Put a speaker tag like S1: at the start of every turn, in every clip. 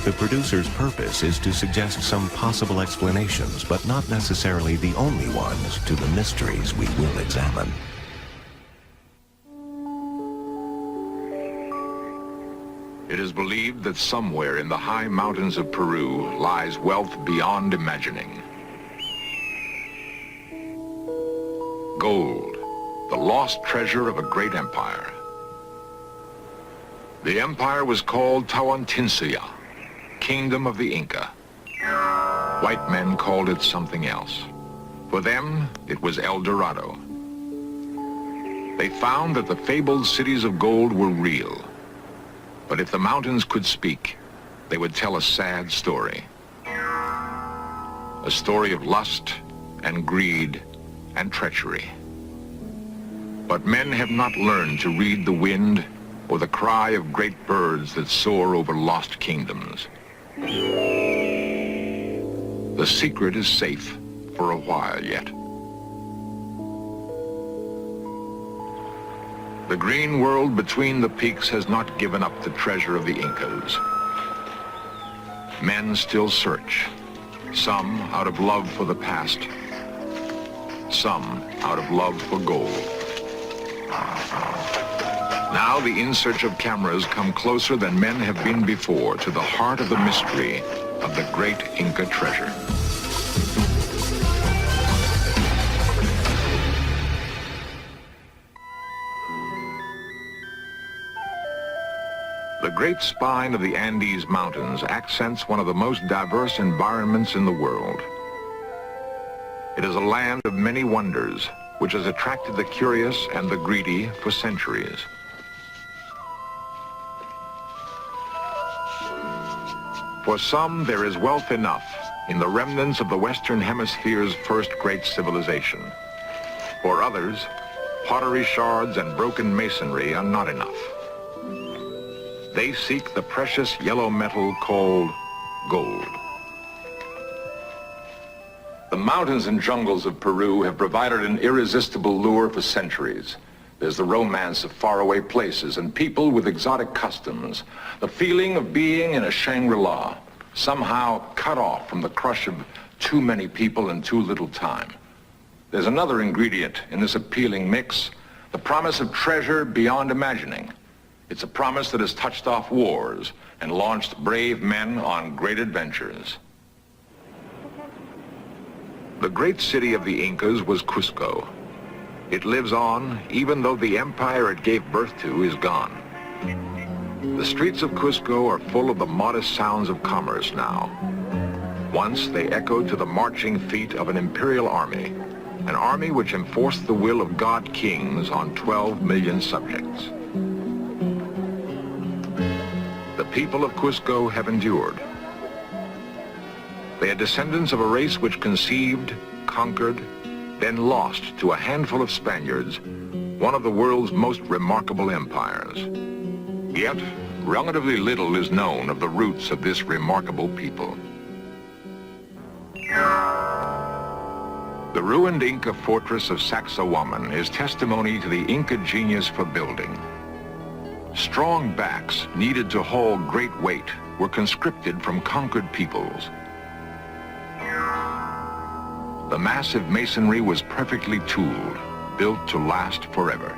S1: The producer's purpose is to suggest some possible explanations, but not necessarily the only ones, to the mysteries we will examine.
S2: It is believed that somewhere in the high mountains of Peru lies wealth beyond imagining. Gold, the lost treasure of a great empire. The empire was called Tawantinsuya, Kingdom of the Inca. White men called it something else. For them, it was El Dorado. They found that the fabled cities of gold were real. But if the mountains could speak, they would tell a sad story. A story of lust and greed and treachery. But men have not learned to read the wind or the cry of great birds that soar over lost kingdoms. The secret is safe for a while yet. The green world between the peaks has not given up the treasure of the Incas. Men still search, some out of love for the past, some out of love for gold. Now the in search of cameras come closer than men have been before to the heart of the mystery of the great Inca treasure. The great spine of the Andes Mountains accents one of the most diverse environments in the world. It is a land of many wonders, which has attracted the curious and the greedy for centuries. For some, there is wealth enough in the remnants of the Western Hemisphere's first great civilization. For others, pottery shards and broken masonry are not enough. They seek the precious yellow metal called gold. The mountains and jungles of Peru have provided an irresistible lure for centuries. There's the romance of faraway places and people with exotic customs, the feeling of being in a Shangri-La, somehow cut off from the crush of too many people in too little time. There's another ingredient in this appealing mix, the promise of treasure beyond imagining. It's a promise that has touched off wars and launched brave men on great adventures. The great city of the Incas was Cusco. It lives on, even though the empire it gave birth to is gone. The streets of Cusco are full of the modest sounds of commerce now. Once they echoed to the marching feet of an imperial army, an army which enforced the will of god kings on 12 million subjects. The people of Cusco have endured. They are descendants of a race which conceived, conquered, then lost to a handful of Spaniards one of the world's most remarkable empires. Yet, relatively little is known of the roots of this remarkable people. The ruined Inca fortress of Sacsayhuaman is testimony to the Inca genius for building. Strong backs needed to haul great weight were conscripted from conquered peoples. The massive masonry was perfectly tooled, built to last forever.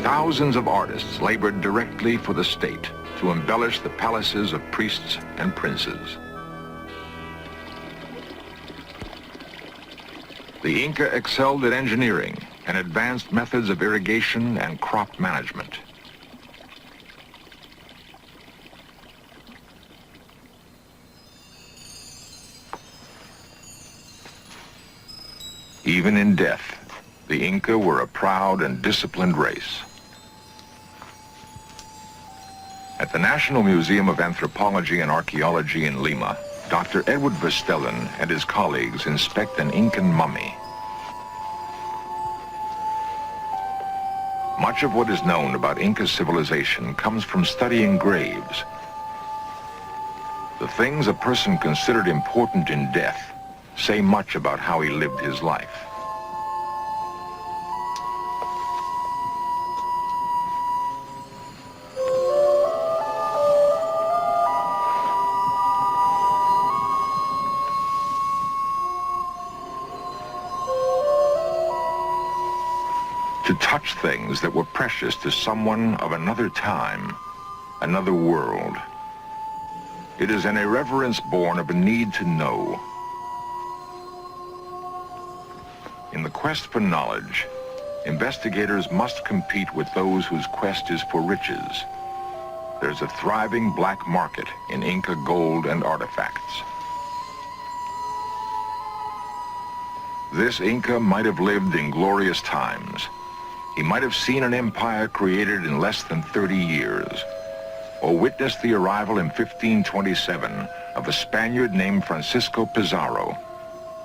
S2: Thousands of artists labored directly for the state to embellish the palaces of priests and princes. The Inca excelled at engineering and advanced methods of irrigation and crop management. Even in death, the Inca were a proud and disciplined race. At the National Museum of Anthropology and Archaeology in Lima, Dr. Edward Verstellen and his colleagues inspect an Incan mummy. Much of what is known about Inca civilization comes from studying graves. The things a person considered important in death say much about how he lived his life. to touch things that were precious to someone of another time, another world. It is an irreverence born of a need to know. In the quest for knowledge, investigators must compete with those whose quest is for riches. There's a thriving black market in Inca gold and artifacts. This Inca might have lived in glorious times. He might have seen an empire created in less than 30 years, or witnessed the arrival in 1527 of a Spaniard named Francisco Pizarro.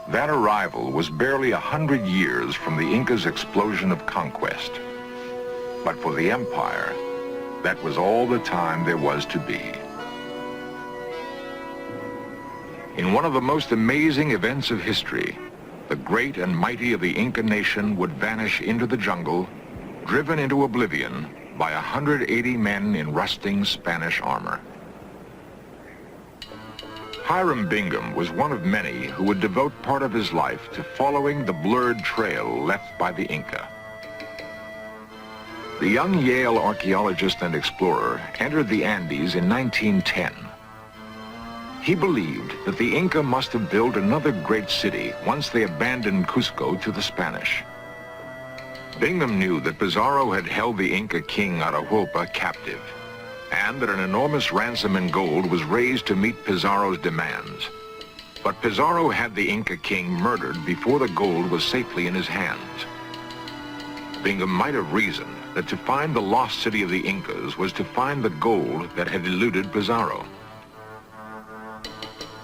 S2: That arrival was barely 100 years from the Inca's explosion of conquest. But for the empire, that was all the time there was to be. In one of the most amazing events of history, the great and mighty of the Inca nation would vanish into the jungle, driven into oblivion by 180 men in rusting Spanish armor. Hiram Bingham was one of many who would devote part of his life to following the blurred trail left by the Inca. The young Yale archaeologist and explorer entered the Andes in 1910. He believed that the Inca must have built another great city once they abandoned Cusco to the Spanish. Bingham knew that Pizarro had held the Inca king Atahualpa captive, and that an enormous ransom in gold was raised to meet Pizarro's demands. But Pizarro had the Inca king murdered before the gold was safely in his hands. Bingham might have reasoned that to find the lost city of the Incas was to find the gold that had eluded Pizarro.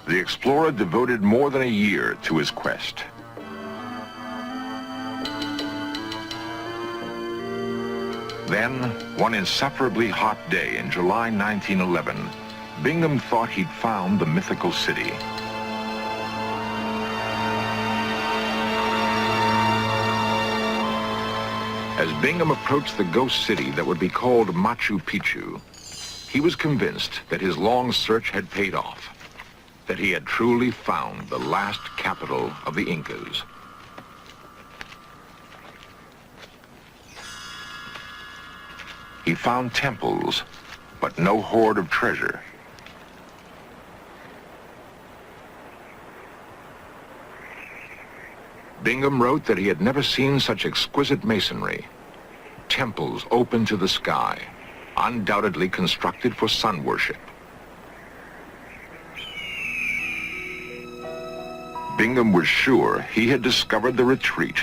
S2: The explorer devoted more than a year to his quest. Then, one insufferably hot day in July 1911, Bingham thought he'd found the mythical city. As Bingham approached the ghost city that would be called Machu Picchu, he was convinced that his long search had paid off, that he had truly found the last capital of the Incas. He found temples, but no hoard of treasure. Bingham wrote that he had never seen such exquisite masonry. Temples open to the sky, undoubtedly constructed for sun worship. Bingham was sure he had discovered the retreat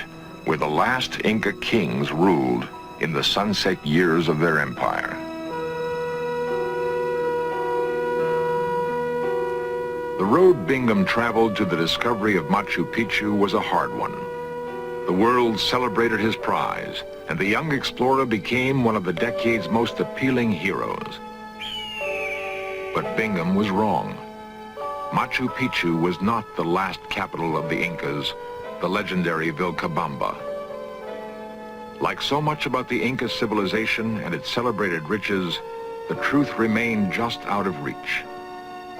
S2: where the last Inca kings ruled in the sunset years of their empire. The road Bingham traveled to the discovery of Machu Picchu was a hard one. The world celebrated his prize, and the young explorer became one of the decade's most appealing heroes. But Bingham was wrong. Machu Picchu was not the last capital of the Incas, the legendary Vilcabamba. Like so much about the Inca civilization and its celebrated riches, the truth remained just out of reach.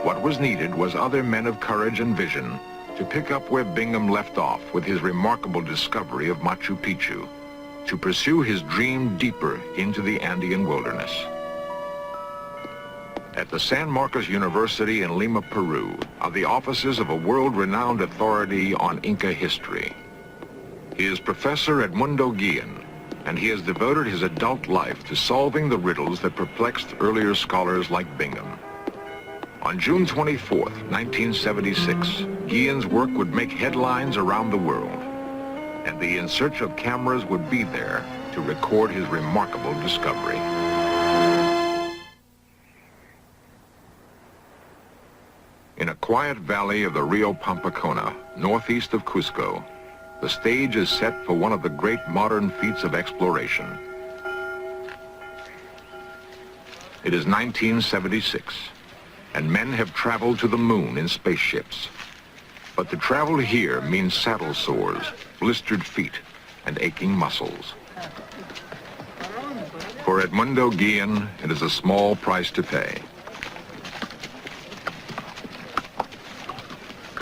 S2: What was needed was other men of courage and vision to pick up where Bingham left off with his remarkable discovery of Machu Picchu, to pursue his dream deeper into the Andean wilderness. At the San Marcos University in Lima, Peru, are the offices of a world-renowned authority on Inca history. He is Professor Edmundo Guillen, and he has devoted his adult life to solving the riddles that perplexed earlier scholars like Bingham. On June 24, 1976, Guillen's work would make headlines around the world, and the In Search of cameras would be there to record his remarkable discovery. In a quiet valley of the Rio Pampacona, northeast of Cusco, the stage is set for one of the great modern feats of exploration. It is 1976, and men have traveled to the moon in spaceships. But to travel here means saddle sores, blistered feet, and aching muscles. For Edmundo Guillen, it is a small price to pay.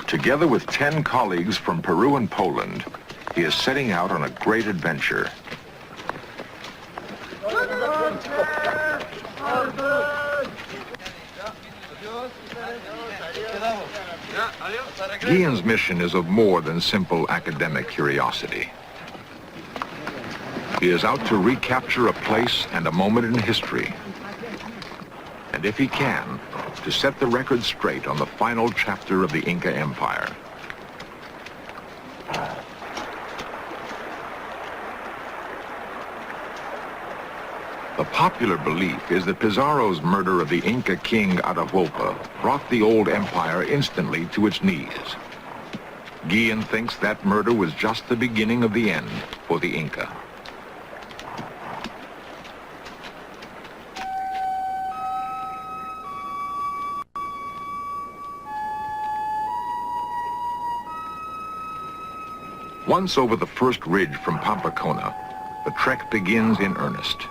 S2: Together with 10 colleagues from Peru and Poland, he is setting out on a great adventure. Guillen's mission is of more than simple academic curiosity. He is out to recapture a place and a moment in history. And if he can, to set the record straight on the final chapter of the Inca Empire. The popular belief is that Pizarro's murder of the Inca king Atahualpa brought the old empire instantly to its knees. Guillen thinks that murder was just the beginning of the end for the Inca. Once over the first ridge from Pampacona, the trek begins in earnest.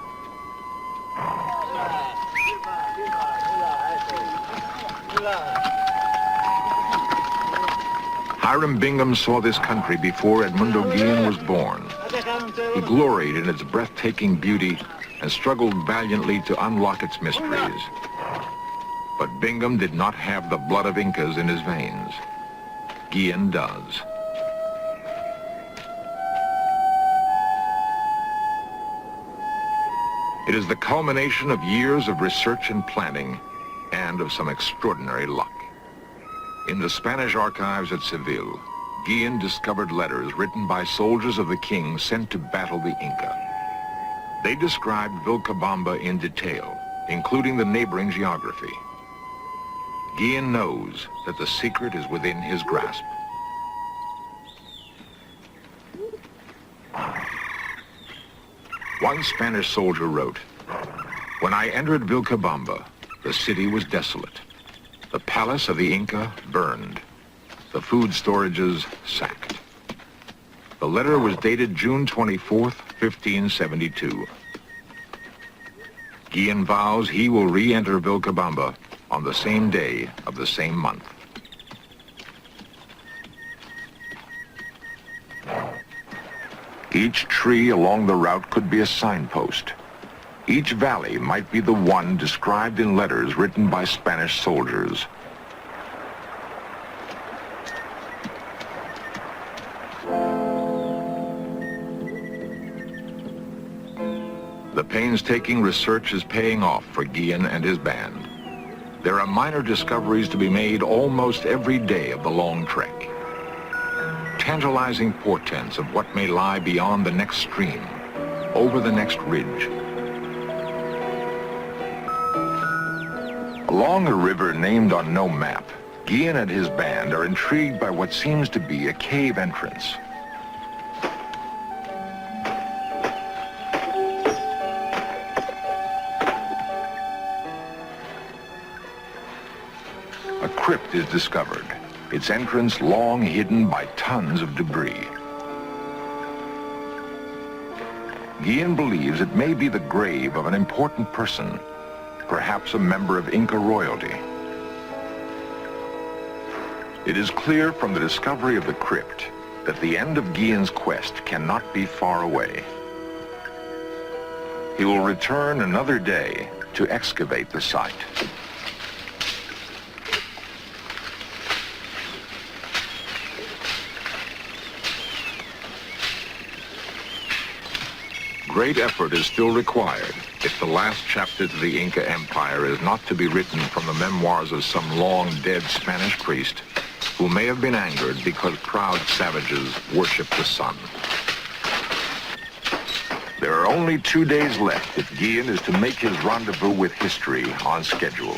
S2: Hiram Bingham saw this country before Edmundo Guillen was born. He gloried in its breathtaking beauty and struggled valiantly to unlock its mysteries. But Bingham did not have the blood of Incas in his veins. Guillen does. It is the culmination of years of research and planning, and of some extraordinary luck. In the Spanish archives at Seville, Guillen discovered letters written by soldiers of the king sent to battle the Inca. They described Vilcabamba in detail, including the neighboring geography. Guillen knows that the secret is within his grasp. One Spanish soldier wrote, "When I entered Vilcabamba, the city was desolate. The palace of the Inca burned. The food storages sacked." The letter was dated June 24th, 1572. Guillen vows he will re-enter Vilcabamba on the same day of the same month. Each tree along the route could be a signpost. Each valley might be the one described in letters written by Spanish soldiers. The painstaking research is paying off for Guillen and his band. There are minor discoveries to be made almost every day of the long trek. Tantalizing portents of what may lie beyond the next stream, over the next ridge. Along a river named on no map, Guillen and his band are intrigued by what seems to be a cave entrance. A crypt is discovered, its entrance long hidden by tons of debris. Guillen believes it may be the grave of an important person, perhaps a member of Inca royalty. It is clear from the discovery of the crypt that the end of Guillen's quest cannot be far away. He will return another day to excavate the site. Great effort is still required if the last chapter to the Inca Empire is not to be written from the memoirs of some long-dead Spanish priest who may have been angered because proud savages worship the sun. There are only 2 days left if Guillen is to make his rendezvous with history on schedule.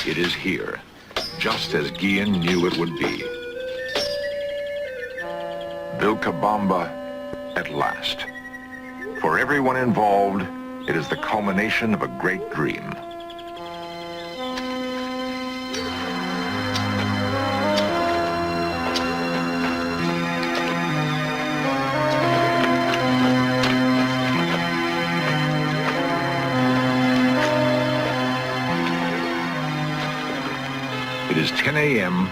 S2: It is here, just as Guillen knew it would be. Vilcabamba at last. For everyone involved, it is the culmination of a great dream. It is 10 a.m.,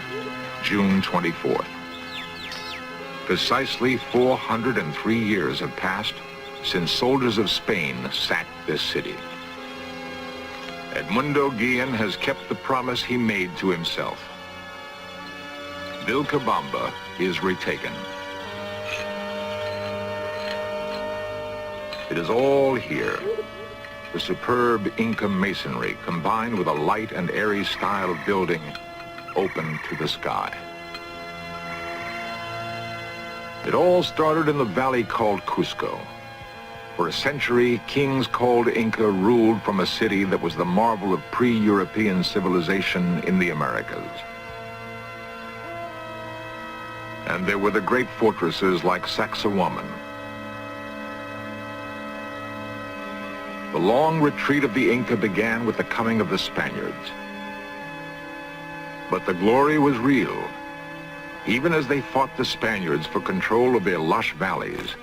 S2: June 24th. Precisely 403 years have passed since soldiers of Spain sacked this city. Edmundo Guillen has kept the promise he made to himself. Vilcabamba is retaken. It is all here. The superb Inca masonry combined with a light and airy style of building open to the sky. It all started in the valley called Cusco. For a century, kings called Inca ruled from a city that was the marvel of pre-European civilization in the Americas. And there were the great fortresses like Sacsayhuaman. The long retreat of the Inca began with the coming of the Spaniards. But the glory was real. Even as they fought the Spaniards for control of their lush valleys,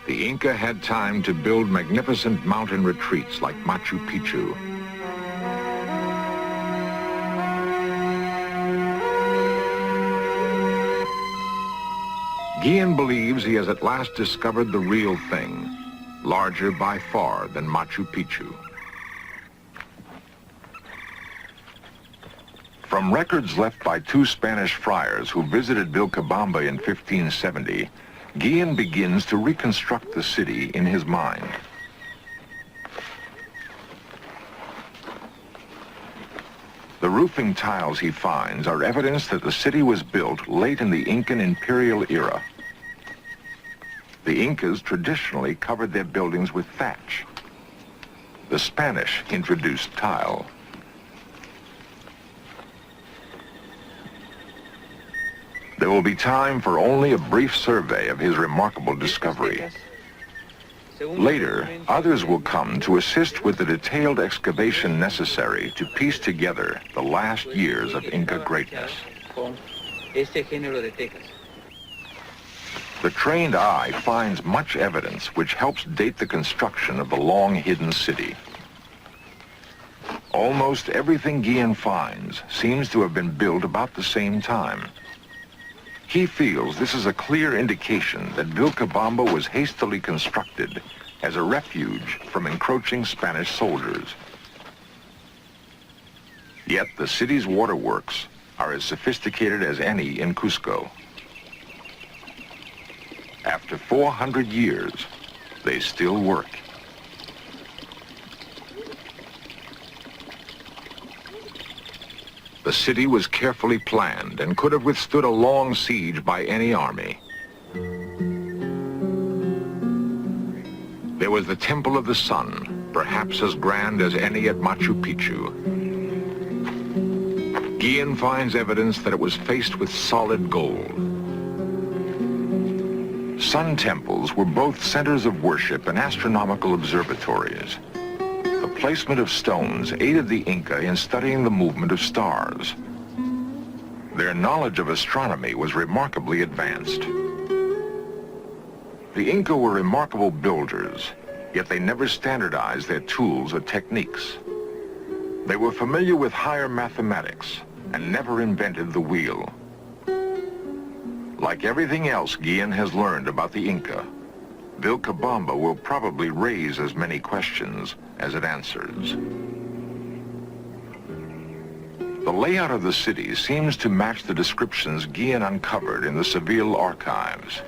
S2: the Inca had time to build magnificent mountain retreats like Machu Picchu. Guillen believes he has at last discovered the real thing, larger by far than Machu Picchu. From records left by two Spanish friars who visited Vilcabamba in 1570, Guillen begins to reconstruct the city in his mind. The roofing tiles he finds are evidence that the city was built late in the Incan imperial era. The Incas traditionally covered their buildings with thatch. The Spanish introduced tile. There will be time for only a brief survey of his remarkable discovery. Later, others will come to assist with the detailed excavation necessary to piece together the last years of Inca greatness. The trained eye finds much evidence which helps date the construction of the long-hidden city. Almost everything Guillen finds seems to have been built about the same time. He feels this is a clear indication that Vilcabamba was hastily constructed as a refuge from encroaching Spanish soldiers. Yet the city's waterworks are as sophisticated as any in Cusco. After 400 years, they still work. The city was carefully planned and could have withstood a long siege by any army. There was the Temple of the Sun, perhaps as grand as any at Machu Picchu. Guillen finds evidence that it was faced with solid gold. Sun temples were both centers of worship and astronomical observatories. The placement of stones aided the Inca in studying the movement of stars. Their knowledge of astronomy was remarkably advanced. The Inca were remarkable builders, yet they never standardized their tools or techniques. They were familiar with higher mathematics and never invented the wheel. Like everything else Guillen has learned about the Inca, Vilcabamba will probably raise as many questions as it answers. The layout of the city seems to match the descriptions Guillen uncovered in the Seville archives.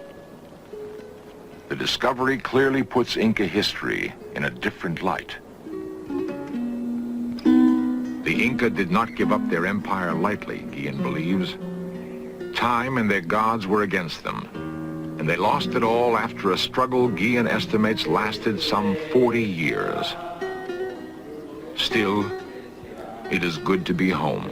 S2: The discovery clearly puts Inca history in a different light. The Inca did not give up their empire lightly, Guillen believes. Time and their gods were against them, and they lost it all after a struggle Guillen estimates lasted some 40 years. Still, it is good to be home.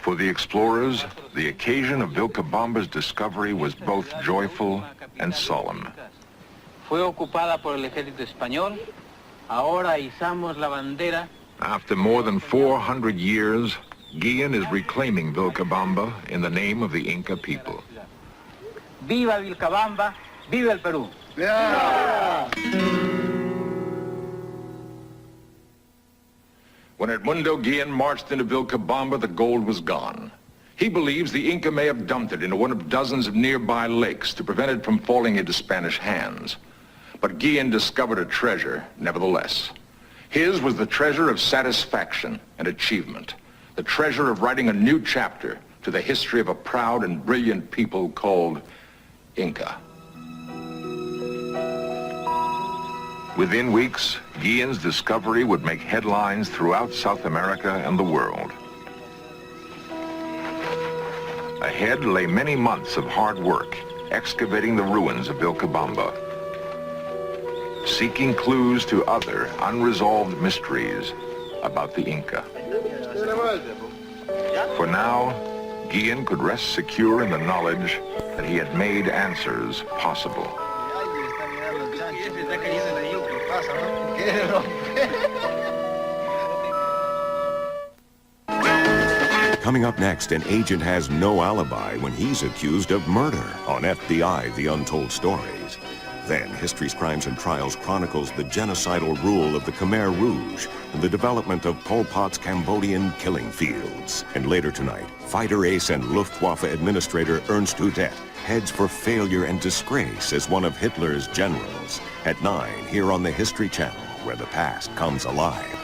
S2: For the explorers, the occasion of Vilcabamba's discovery was both joyful and solemn.
S3: Fue ocupada por el ejército español. Ahora izamos la bandera.
S2: After more than 400 years, Guillen is reclaiming Vilcabamba in the name of the Inca people.
S3: Viva Vilcabamba, viva el Perú.
S2: When Edmundo Guillen marched into Vilcabamba, the gold was gone. He believes the Inca may have dumped it into one of dozens of nearby lakes to prevent it from falling into Spanish hands. But Guillen discovered a treasure, nevertheless. His was the treasure of satisfaction and achievement, the treasure of writing a new chapter to the history of a proud and brilliant people called Inca. Within weeks, Guillen's discovery would make headlines throughout South America and the world. Ahead lay many months of hard work, excavating the ruins of Vilcabamba, seeking clues to other unresolved mysteries about the Inca. For now, Guillen could rest secure in the knowledge that he had made answers possible.
S1: Coming up next, an agent has no alibi when he's accused of murder on FBI The Untold Stories. Then, History's Crimes and Trials chronicles the genocidal rule of the Khmer Rouge and the development of Pol Pot's Cambodian killing fields. And later tonight, fighter ace and Luftwaffe administrator Ernst Udet heads for failure and disgrace as one of Hitler's generals. At 9, here on the History Channel, where the past comes alive.